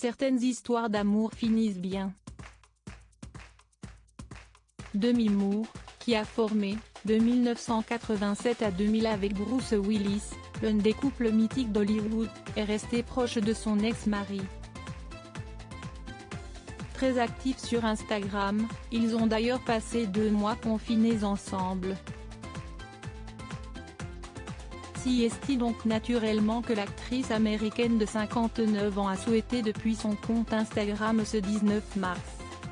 certaines histoires d'amour finissent bien. Demi Moore, qui a formé, de 1987 à 2000 avec Bruce Willis, l'un des couples mythiques d'Hollywood, est resté proche de son ex-mari. Très actifs sur Instagram, ils ont d'ailleurs passé 2 mois confinés ensemble. Si est donc naturellement que l'actrice américaine de 59 ans a souhaité depuis son compte Instagram ce 19 mars,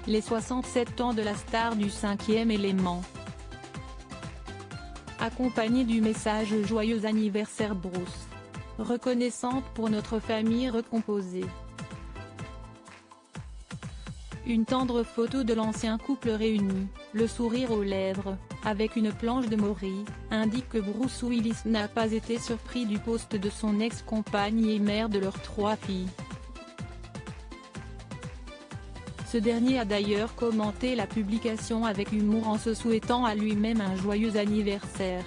les 67 ans de la star du 5e élément. Accompagné du message « Joyeux anniversaire Bruce. Reconnaissante pour notre famille recomposée ». Une tendre photo de l'ancien couple réuni, le sourire aux lèvres, avec une planche de Maury, indique que Bruce Willis n'a pas été surpris du post de son ex-compagne et mère de leurs 3 filles. Ce dernier a d'ailleurs commenté la publication avec humour en se souhaitant à lui-même un joyeux anniversaire.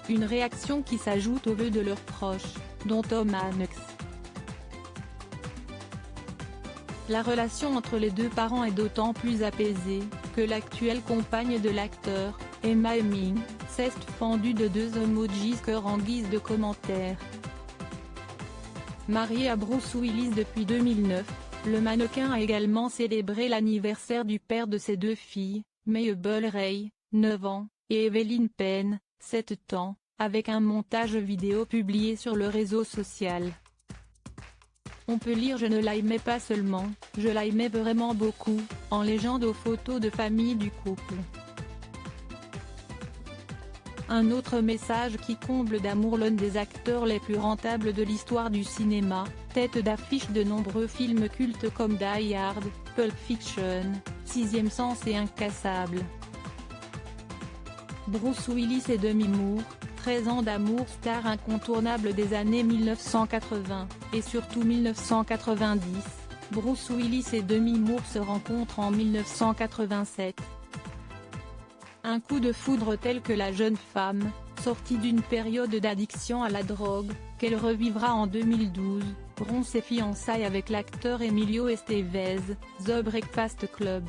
Une réaction qui s'ajoute aux vœux de leurs proches, dont Tom Hanks. La relation entre les deux parents est d'autant plus apaisée, que l'actuelle compagne de l'acteur, Emma Heming, s'est fendue de 2 emojis cœur en guise de commentaire. Marié à Bruce Willis depuis 2009, le mannequin a également célébré l'anniversaire du père de ses 2 filles, Mabel Ray, 9 ans, et Evelyn Penn, 7 ans, avec un montage vidéo publié sur le réseau social. On peut lire « Je ne l'aimais pas seulement, je l'aimais vraiment beaucoup », en légende aux photos de famille du couple. Un autre message qui comble d'amour l'un des acteurs les plus rentables de l'histoire du cinéma, tête d'affiche de nombreux films cultes comme Die Hard, Pulp Fiction, Sixième Sens et Incassable. Bruce Willis et Demi Moore, 13 ans d'amour, star incontournable des années 1980, et surtout 1990, Bruce Willis et Demi Moore se rencontrent en 1987. Un coup de foudre tel que la jeune femme, sortie d'une période d'addiction à la drogue, qu'elle revivra en 2012, rompt ses fiançailles avec l'acteur Emilio Estevez, The Breakfast Club.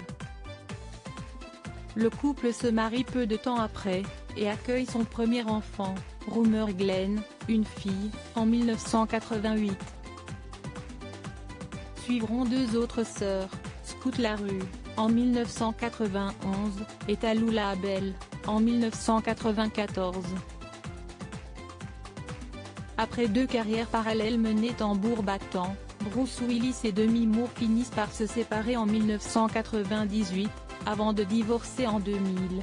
Le couple se marie peu de temps après, et accueille son premier enfant, Rumer Glenn, une fille, en 1988. Suivront 2 autres sœurs, Scout LaRue, en 1991, et Tallulah Abel, en 1994. Après 2 carrières parallèles menées tambour battant, Bruce Willis et Demi Moore finissent par se séparer en 1998, avant de divorcer en 2000.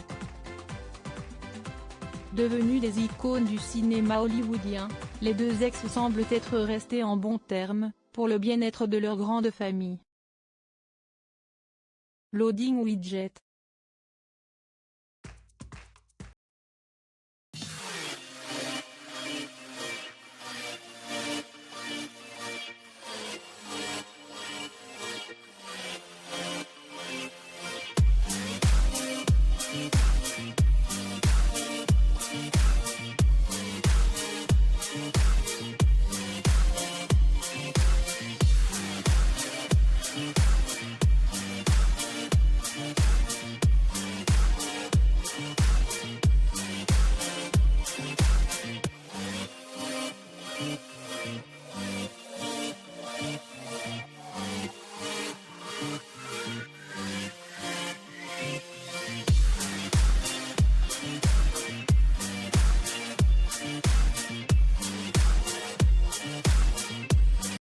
Devenus des icônes du cinéma hollywoodien, les 2 ex semblent être restés en bons termes, pour le bien-être de leur grande famille. Loading Widget.